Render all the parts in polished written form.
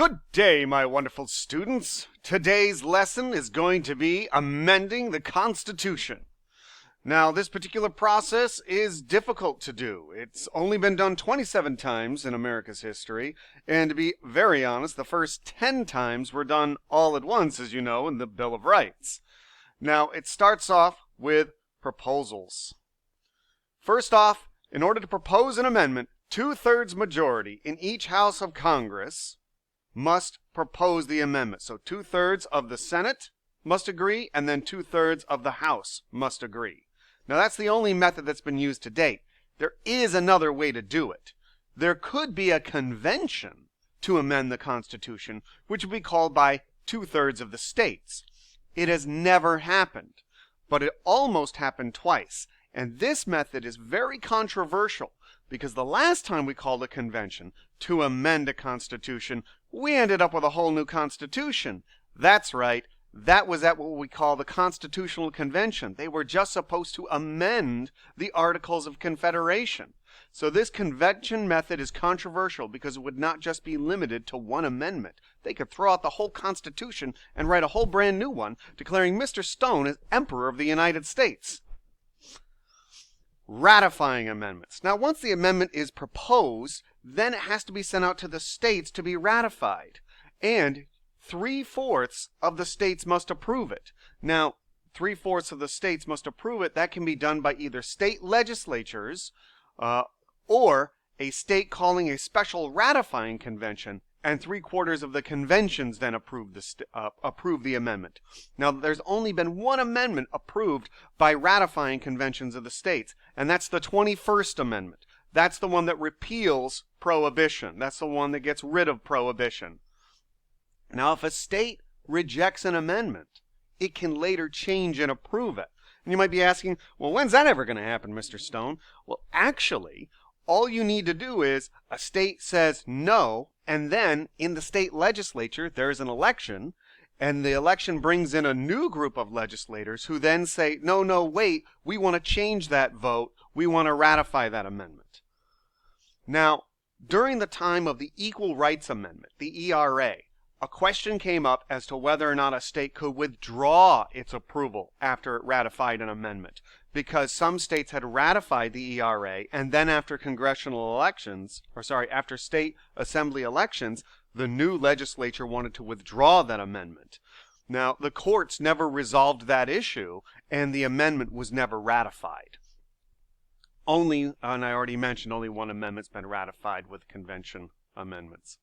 Good day, my wonderful students. Today's lesson is going to be amending the Constitution. Now, this particular process is difficult to do. It's only been done 27 times in America's history, and to be very honest, the first 10 times were done all at once, as you know, in the Bill of Rights. Now, it starts off with proposals. First off, in order to propose an amendment, 2/3 majority in each House of Congress must propose the amendment. So 2/3 of the Senate must agree, and then 2/3 of the House must agree. Now that's the only method that's been used to date. There is another way to do it. There could be a convention to amend the Constitution, which would be called by 2/3 of the states. It has never happened, but it almost happened twice. And this method is very controversial because the last time we called a convention to amend a constitution, we ended up with a whole new constitution. That's right. That was at what we call the Constitutional Convention. They were just supposed to amend the Articles of Confederation. So this convention method is controversial because it would not just be limited to one amendment. They could throw out the whole Constitution and write a whole brand new one, declaring Mr. Stone as Emperor of the United States. Ratifying amendments. Now, once the amendment is proposed, then it has to be sent out to the states to be ratified. And 3/4 of the states must approve it. Now, 3/4 of the states must approve it. That can be done by either state legislatures or a state calling a special ratifying convention, and 3/4 of the conventions then approve the amendment. Now, there's only been one amendment approved by ratifying conventions of the states, and that's the 21st Amendment. That's the one that repeals prohibition. That's the one that gets rid of prohibition. Now, if a state rejects an amendment, it can later change and approve it. And you might be asking, well, when's that ever going to happen, Mr. Stone? Well, actually, all you need to do is a state says no, and then in the state legislature, there's an election, and the election brings in a new group of legislators who then say, no, wait, we want to change that vote. We want to ratify that amendment. Now, during the time of the Equal Rights Amendment, the ERA, a question came up as to whether or not a state could withdraw its approval after it ratified an amendment, because some states had ratified the ERA, and then after after state assembly elections, the new legislature wanted to withdraw that amendment. Now, the courts never resolved that issue, and the amendment was never ratified. And I already mentioned, only one amendment's been ratified with convention amendments.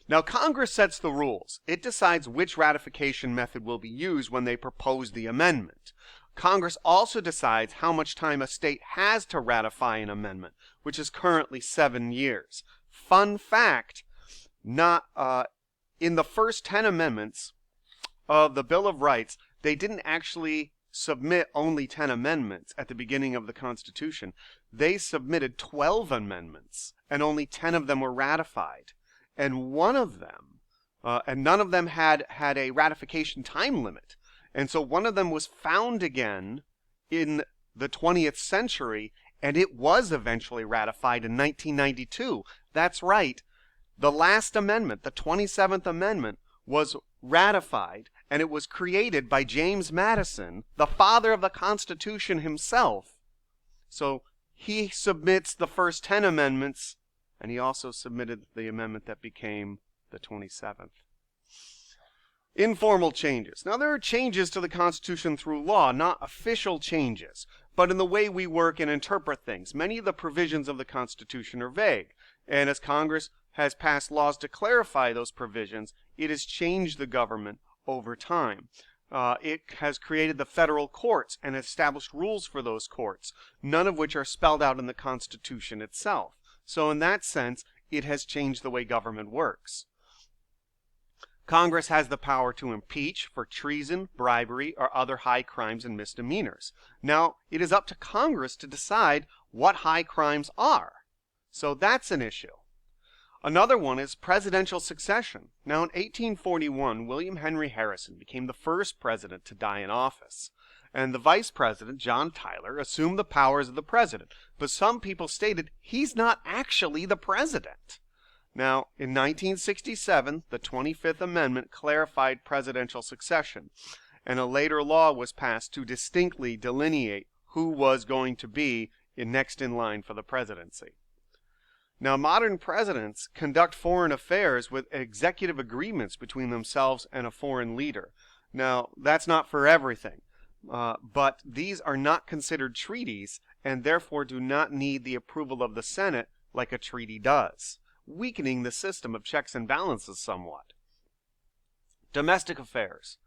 Now, Congress sets the rules. It decides which ratification method will be used when they propose the amendment. Congress also decides how much time a state has to ratify an amendment, which is currently 7 years. Fun fact, in the first 10 amendments of the Bill of Rights, they didn't actually submit only 10 amendments at the beginning of the Constitution. They submitted 12 amendments, and only 10 of them were ratified. And one of them, and none of them had a ratification time limit. And so one of them was found again in the 20th century, and it was eventually ratified in 1992. That's right. The last amendment, the 27th Amendment, was ratified, and it was created by James Madison, the father of the Constitution himself. So he submits the first 10 amendments, and he also submitted the amendment that became the 27th. Informal changes. Now, there are changes to the Constitution through law, not official changes, but in the way we work and interpret things. Many of the provisions of the Constitution are vague, and as Congress has passed laws to clarify those provisions, it has changed the government over time. It has created the federal courts and established rules for those courts, none of which are spelled out in the Constitution itself. So in that sense, it has changed the way government works. Congress has the power to impeach for treason, bribery, or other high crimes and misdemeanors. Now, it is up to Congress to decide what high crimes are. So that's an issue. Another one is presidential succession. Now, in 1841, William Henry Harrison became the first president to die in office. And the vice president, John Tyler, assumed the powers of the president. But some people stated he's not actually the president. Now, in 1967, the 25th Amendment clarified presidential succession, and a later law was passed to distinctly delineate who was going to be next in line for the presidency. Now, modern presidents conduct foreign affairs with executive agreements between themselves and a foreign leader. Now, that's not for everything, but these are not considered treaties and therefore do not need the approval of the Senate like a treaty does, weakening the system of checks and balances somewhat. Domestic affairs.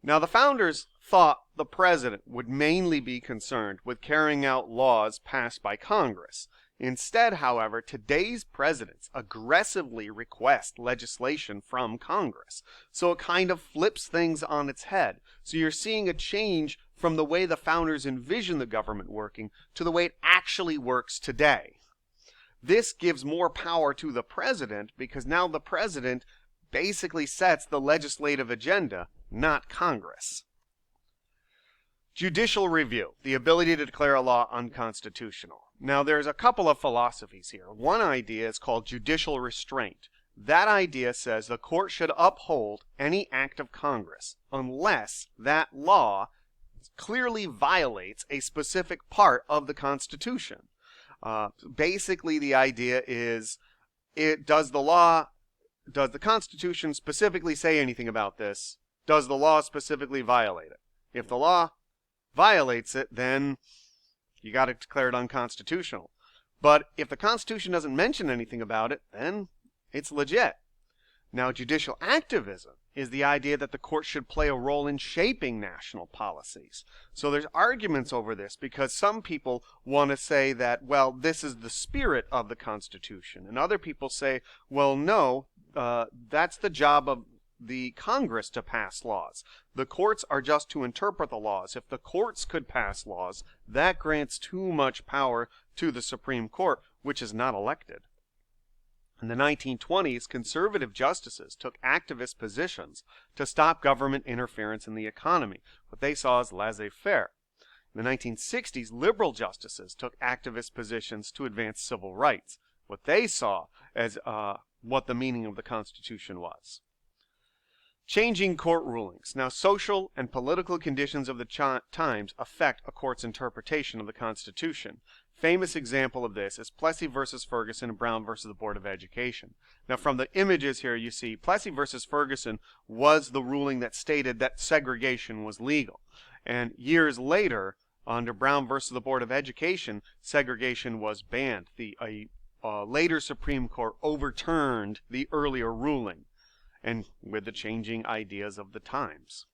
Now, the founders thought the president would mainly be concerned with carrying out laws passed by Congress. Instead, however, today's presidents aggressively request legislation from Congress. So it kind of flips things on its head. So you're seeing a change from the way the founders envisioned the government working to the way it actually works today. This gives more power to the president because now the president basically sets the legislative agenda, not Congress. Judicial review, the ability to declare a law unconstitutional. Now, there's a couple of philosophies here. One idea is called judicial restraint. That idea says the court should uphold any act of Congress unless that law clearly violates a specific part of the Constitution. Basically, the idea is, does the Constitution specifically say anything about this? Does the law specifically violate it? If the law violates it, then you got to declare it unconstitutional. But if the Constitution doesn't mention anything about it, then it's legit. Now, judicial activism is the idea that the court should play a role in shaping national policies. So there's arguments over this because some people want to say that, well, this is the spirit of the Constitution. And other people say, well, no, that's the job of the Congress to pass laws. The courts are just to interpret the laws. If the courts could pass laws, that grants too much power to the Supreme Court, which is not elected. In the 1920s, conservative justices took activist positions to stop government interference in the economy, what they saw as laissez-faire. In the 1960s, liberal justices took activist positions to advance civil rights, what they saw as what the meaning of the Constitution was. Changing court rulings. Now, social and political conditions of the times affect a court's interpretation of the Constitution. Famous example of this is Plessy versus Ferguson and Brown versus the Board of Education. Now, from the images here, you see Plessy versus Ferguson was the ruling that stated that segregation was legal. And years later, under Brown versus the Board of Education, segregation was banned. A later Supreme Court overturned the earlier ruling, and with the changing ideas of the times.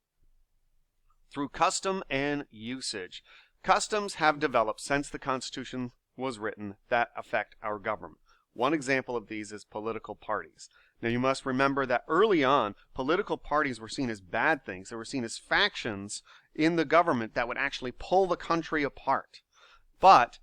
Through custom and usage. Customs have developed since the Constitution was written that affect our government. One example of these is political parties. Now, you must remember that early on, political parties were seen as bad things. They were seen as factions in the government that would actually pull the country apart. But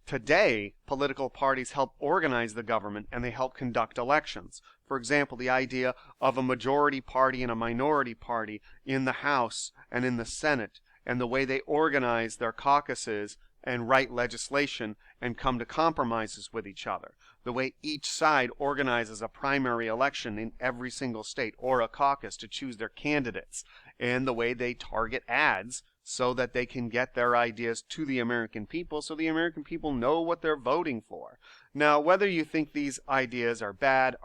today, political parties help organize the government and they help conduct elections. For example, the idea of a majority party and a minority party in the House and in the Senate, and the way they organize their caucuses and write legislation and come to compromises with each other. The way each side organizes a primary election in every single state or a caucus to choose their candidates, and the way they target ads so that they can get their ideas to the American people so the American people know what they're voting for. Now, whether you think these ideas are bad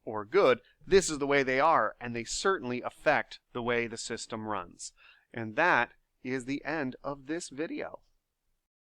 or good, this is the way they are, and they certainly affect the way the system runs. And that is the end of this video.